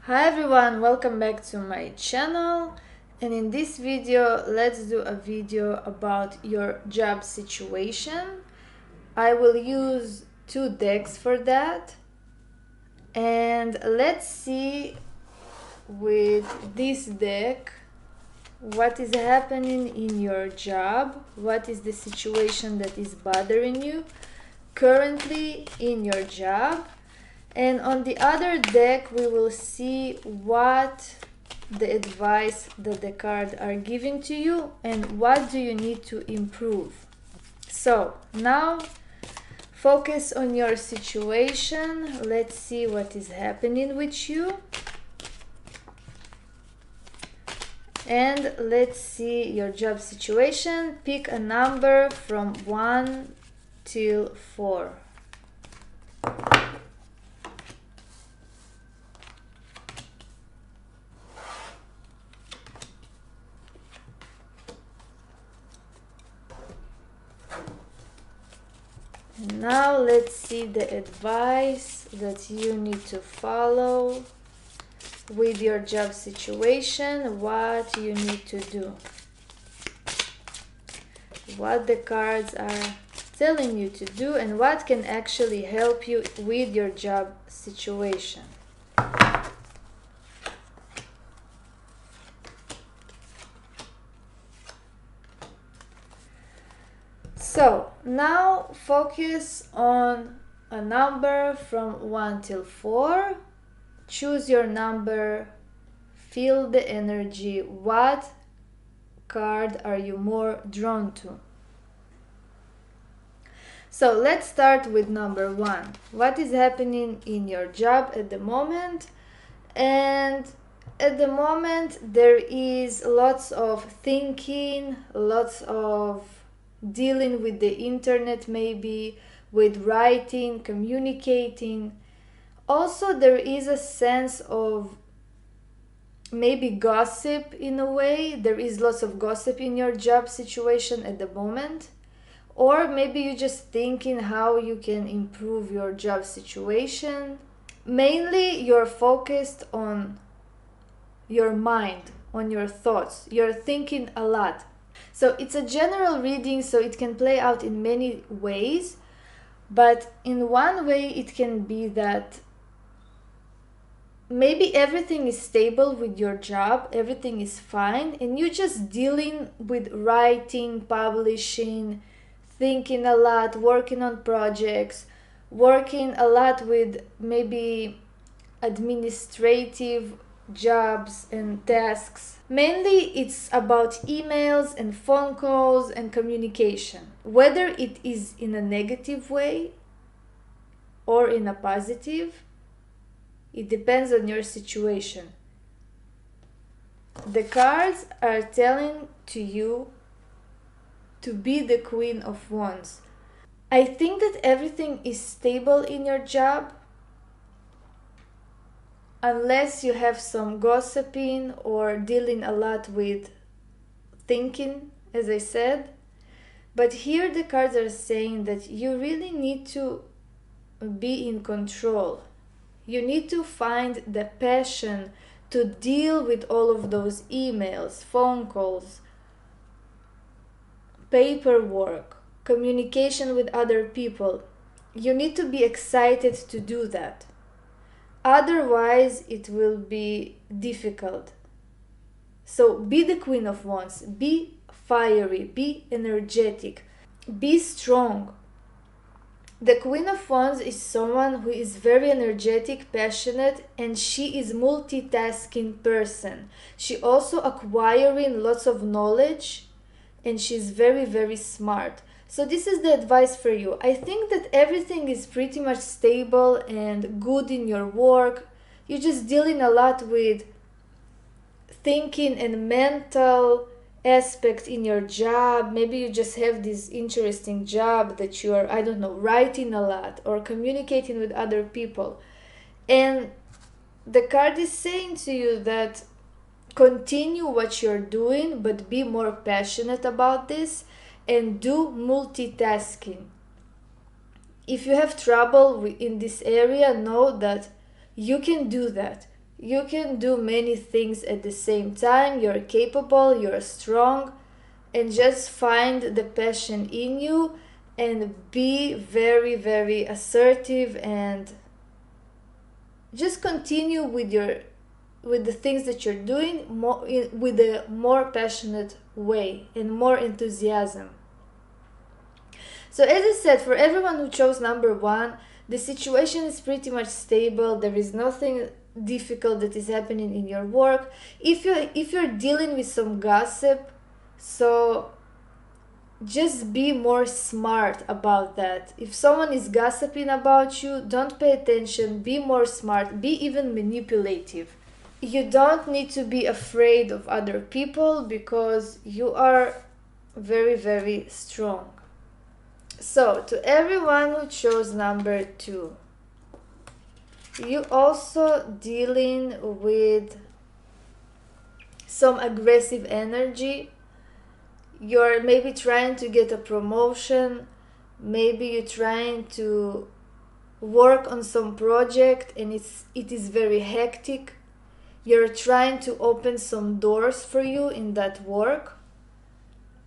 Hi everyone, welcome back to my channel, and in this video let's do a video about your job situation. I will use two decks for that, and let's see with this deck what is happening in your job, what is the situation that is bothering you currently in your job. And on the other deck, we will see what the advice that the cards are giving to you and what do you need to improve. So now focus on your situation. Let's see what is happening with you. And let's see your job situation. Pick a number from 1 till 4. Now let's see the advice that you need to follow with your job situation, what you need to do, what the cards are telling you to do, and what can actually help you with your job situation. So now focus on a number from 1 till 4. Choose your number, feel the energy. What card are you more drawn to? So let's start with number 1. What is happening in your job at the moment? And at the moment there is lots of thinking, lots of dealing with the internet, maybe with writing, communicating. Also there is a sense of maybe gossip in a way. There is lots of gossip in your job situation at the moment. Or maybe you're just thinking how you can improve your job situation. Mainly you're focused on your mind, on your thoughts. You're thinking a lot. So it's a general reading, so it can play out in many ways. But in one way it can be that maybe everything is stable with your job, everything is fine, and you're just dealing with writing, publishing, thinking a lot, working on projects, working a lot with maybe administrative jobs and tasks. Mainly it's about emails and phone calls and communication, whether it is in a negative way or in a positive. It depends on your situation. The cards are telling to you to be the Queen of Wands. I think that everything is stable in your job, unless you have some gossiping or dealing a lot with thinking, as I said. But here the cards are saying that you really need to be in control. You need to find the passion to deal with all of those emails, phone calls, paperwork, communication with other people. You need to be excited to do that. Otherwise, it will be difficult. So be the Queen of Wands. Be fiery, be energetic, be strong. The Queen of Wands is someone who is very energetic, passionate, and she is multitasking person. She also acquiring lots of knowledge, and she's very, very smart. So this is the advice for you. I think that everything is pretty much stable and good in your work. You're just dealing a lot with thinking and mental aspect in your job. Maybe you just have this interesting job that you are, I don't know, writing a lot or communicating with other people. And the card is saying to you that continue what you're doing, but be more passionate about this and do multitasking. If you have trouble in this area, know that you can do that. You can do many things at the same time. You're capable, you're strong, and just find the passion in you and be very, very assertive, and just continue with the things that you're doing with a more passionate way and more enthusiasm. So as I said, for everyone who chose number 1, the situation is pretty much stable. There is nothing difficult that is happening in your work. If you're dealing with some gossip, so just be more smart about that. If someone is gossiping about you, don't pay attention, be more smart, be even manipulative. You don't need to be afraid of other people because you are very, very strong. So, to everyone who chose number 2, you also dealing with some aggressive energy. You're maybe trying to get a promotion, maybe you're trying to work on some project and it is very hectic. You're trying to open some doors for you in that work,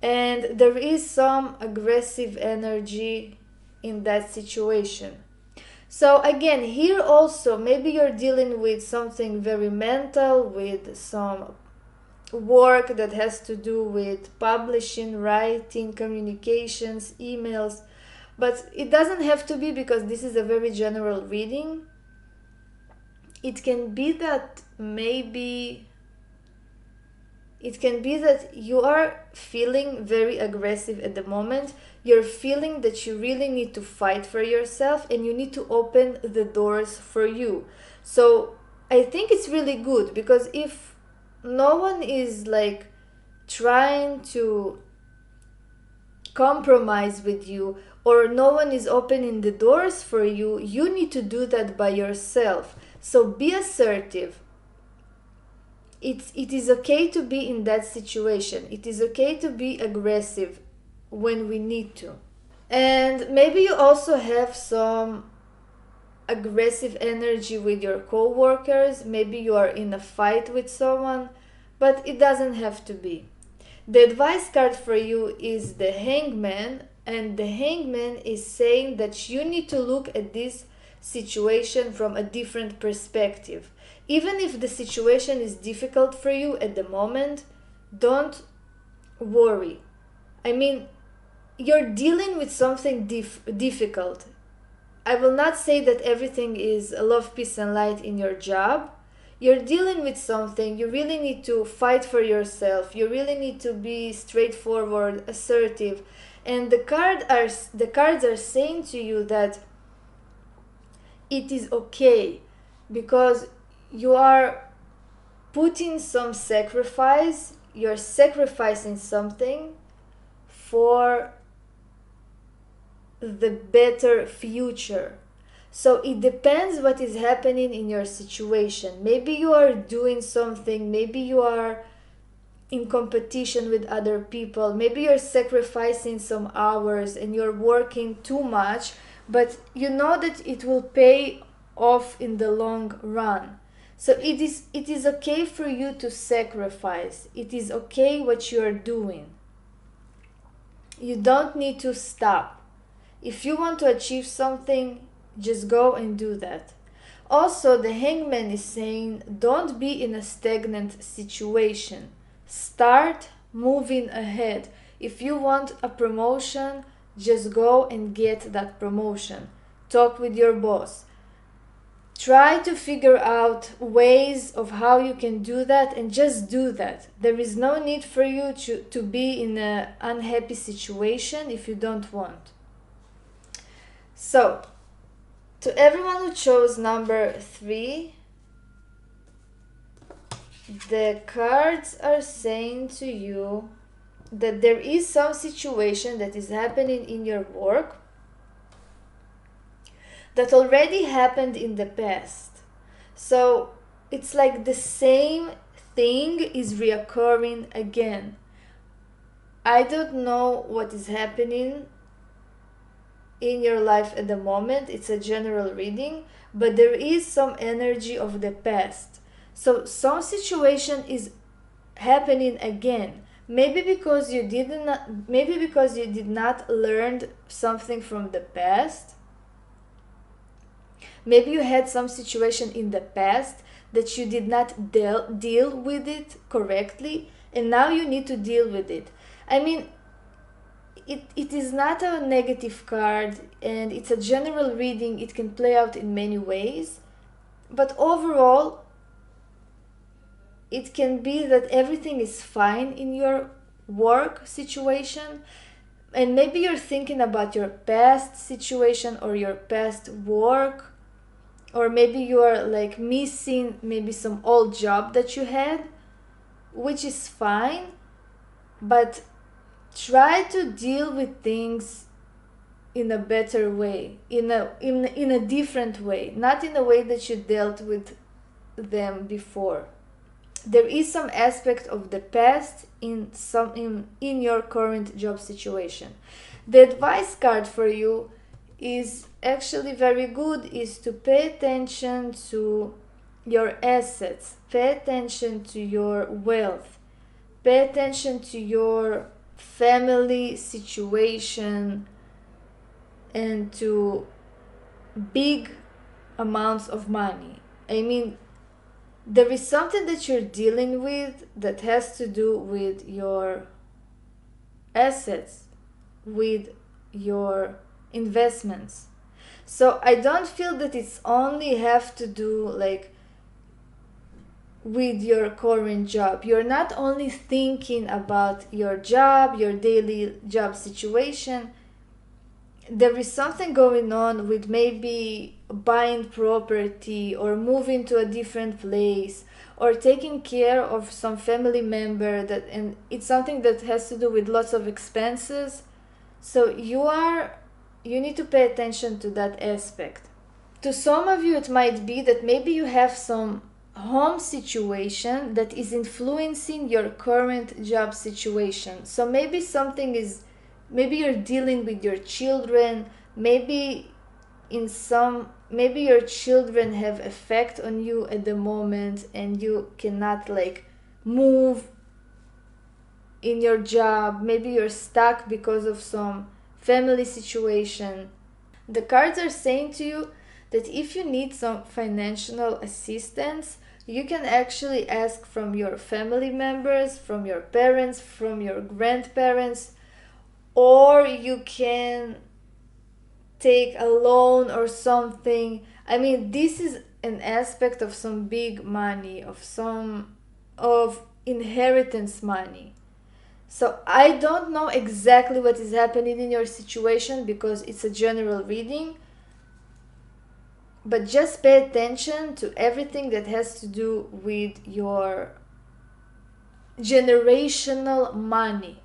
and there is some aggressive energy in that situation. So again, here also maybe you're dealing with something very mental, with some work that has to do with publishing, writing, communications, emails, but it doesn't have to be, because this is a very general reading. It can be that you are feeling very aggressive at the moment. You're feeling that you really need to fight for yourself and you need to open the doors for you. So I think it's really good, because if no one is like trying to compromise with you, or no one is opening the doors for you, you need to do that by yourself. So be assertive. It is okay to be in that situation. It is okay to be aggressive when we need to. And maybe you also have some aggressive energy with your co-workers. Maybe you are in a fight with someone, but it doesn't have to be. The advice card for you is the Hangman, and the Hangman is saying that you need to look at this situation from a different perspective. Even if the situation is difficult for you at the moment, don't worry. I mean, you're dealing with something difficult. I will not say that everything is love, peace, and light in your job. You're dealing with something. You really need to fight for yourself. You really need to be straightforward, assertive. And the cards are saying to you that it is okay, because you are putting some sacrifice. You're sacrificing something for the better future. So it depends what is happening in your situation. Maybe you are doing something, maybe you are in competition with other people, maybe you're sacrificing some hours and you're working too much, but you know that it will pay off in the long run. So it is okay for you to sacrifice. It is okay what you are doing. You don't need to stop. If you want to achieve something, just go and do that. Also, the Hangman is saying, don't be in a stagnant situation. Start moving ahead. If you want a promotion, just go and get that promotion. Talk with your boss. Try to figure out ways of how you can do that, and just do that. There is no need for you to be in an unhappy situation if you don't want. So, to everyone who chose number 3, the cards are saying to you that there is some situation that is happening in your work that already happened in the past. So it's like the same thing is reoccurring again. I don't know what is happening in your life at the moment. It's a general reading, but there is some energy of the past. So some situation is happening again. Maybe because you did not learn something from the past. Maybe you had some situation in the past that you did not deal with it correctly, and now you need to deal with it. I mean, it is not a negative card, and it's a general reading. It can play out in many ways, but overall it can be that everything is fine in your work situation, and maybe you're thinking about your past situation or your past work, or maybe you are like missing maybe some old job that you had, which is fine, but try to deal with things in a better way, in a different way, not in a way that you dealt with them before. There is some aspect of the past in your current job situation. The advice card for you is actually very good, is to pay attention to your assets, pay attention to your wealth, pay attention to your family situation, and to big amounts of money. I mean, there is something that you're dealing with that has to do with your assets, with your investments. So I don't feel that it's only have to do like with your current job. You're not only thinking about your job, your daily job situation. There is something going on with maybe buying property or moving to a different place or taking care of some family member, that, and it's something that has to do with lots of expenses. So you need to pay attention to that aspect. To some of you, it might be that maybe you have some home situation that is influencing your current job situation. So maybe you're dealing with your children, maybe maybe your children have effect on you at the moment, and you cannot like move in your job. Maybe you're stuck because of some family situation. The cards are saying to you that if you need some financial assistance, you can actually ask from your family members, from your parents, from your grandparents, or you can take a loan or something. I mean, this is an aspect of some big money, of inheritance money. So I don't know exactly what is happening in your situation because it's a general reading, but just pay attention to everything that has to do with your generational money.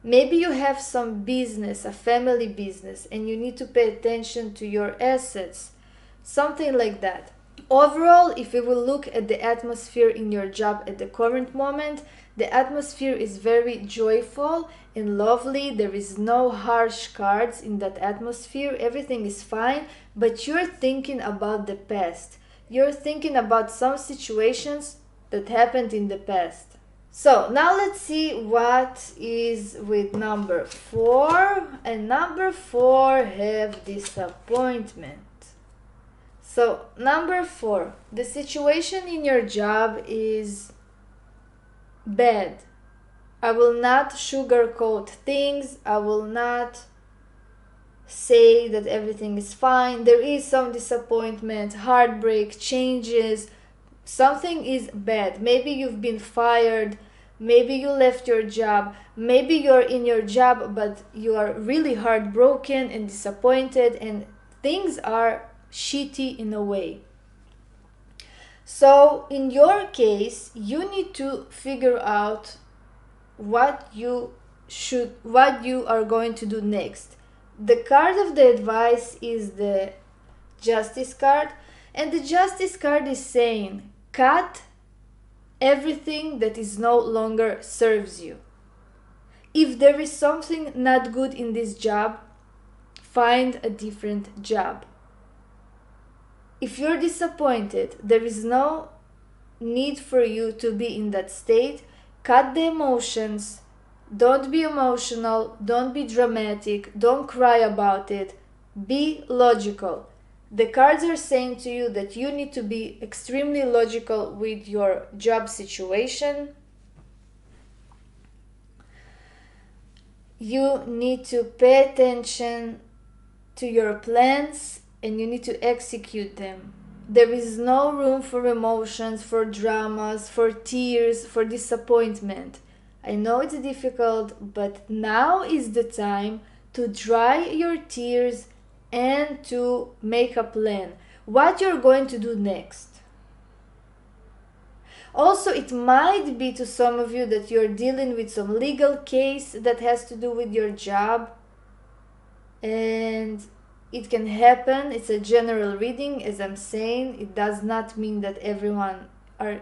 Maybe you have some business, a family business, and you need to pay attention to your assets, something like that. Overall, if we will look at the atmosphere in your job at the current moment, the atmosphere is very joyful and lovely. There is no harsh cards in that atmosphere. Everything is fine, but you're thinking about the past. You're thinking about some situations that happened in the past. So now let's see what is with number 4. And number 4 have disappointment. So number 4, the situation in your job is bad. I will not sugarcoat things. I will not say that everything is fine. There is some disappointment, heartbreak, changes. Something is bad. Maybe you've been fired. Maybe you left your job. Maybe you're in your job, but you are really heartbroken and disappointed, and things are shitty in a way. So in your case, you need to figure out what you are going to do next. The card of the advice is the Justice card, and the Justice card is saying cut everything that is no longer serves you. If there is something not good in this job, find a different job. If you're disappointed, there is no need for you to be in that state. Cut the emotions. Don't be emotional, don't be dramatic, don't cry about it. Be logical. The cards are saying to you that you need to be extremely logical with your job situation. You need to pay attention to your plans and you need to execute them. There is no room for emotions, for dramas, for tears, for disappointment. I know it's difficult, but now is the time to dry your tears and to make a plan. What you're going to do next. Also, it might be to some of you that you're dealing with some legal case that has to do with your job, and it can happen. It's a general reading, as I'm saying. It does not mean that everyone are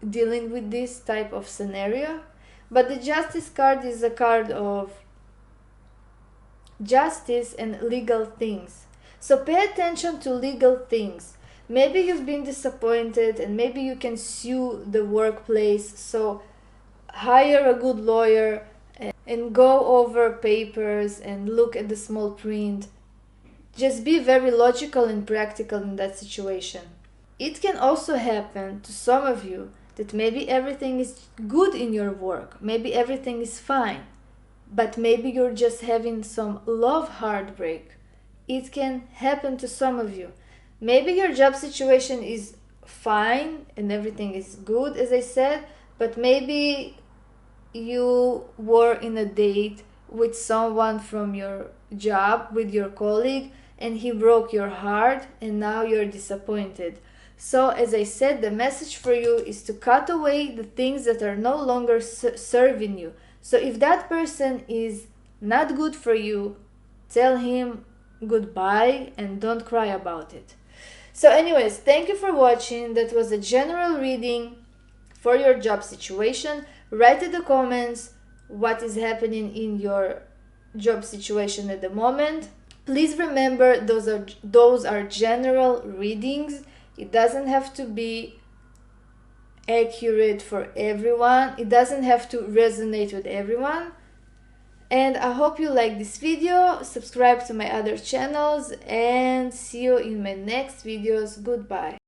dealing with this type of scenario. But the Justice card is a card of justice and legal things. So pay attention to legal things. Maybe you've been disappointed and maybe you can sue the workplace. So hire a good lawyer and go over papers and look at the small print. Just be very logical and practical in that situation. It can also happen to some of you that maybe everything is good in your work, maybe everything is fine, but maybe you're just having some love heartbreak. It can happen to some of you. Maybe your job situation is fine and everything is good, as I said, but maybe you were in a date with someone from your job, with your colleague, and he broke your heart and now you're disappointed. So, as I said, the message for you is to cut away the things that are no longer serving you. So if that person is not good for you, tell him goodbye and don't cry about it. So anyways, thank you for watching. That was a general reading for your job situation. Write in the comments what is happening in your job situation at the moment. Please remember those are general readings. It doesn't have to be accurate for everyone. It doesn't have to resonate with everyone. And I hope you like this video. Subscribe to my other channels and see you in my next videos. Goodbye.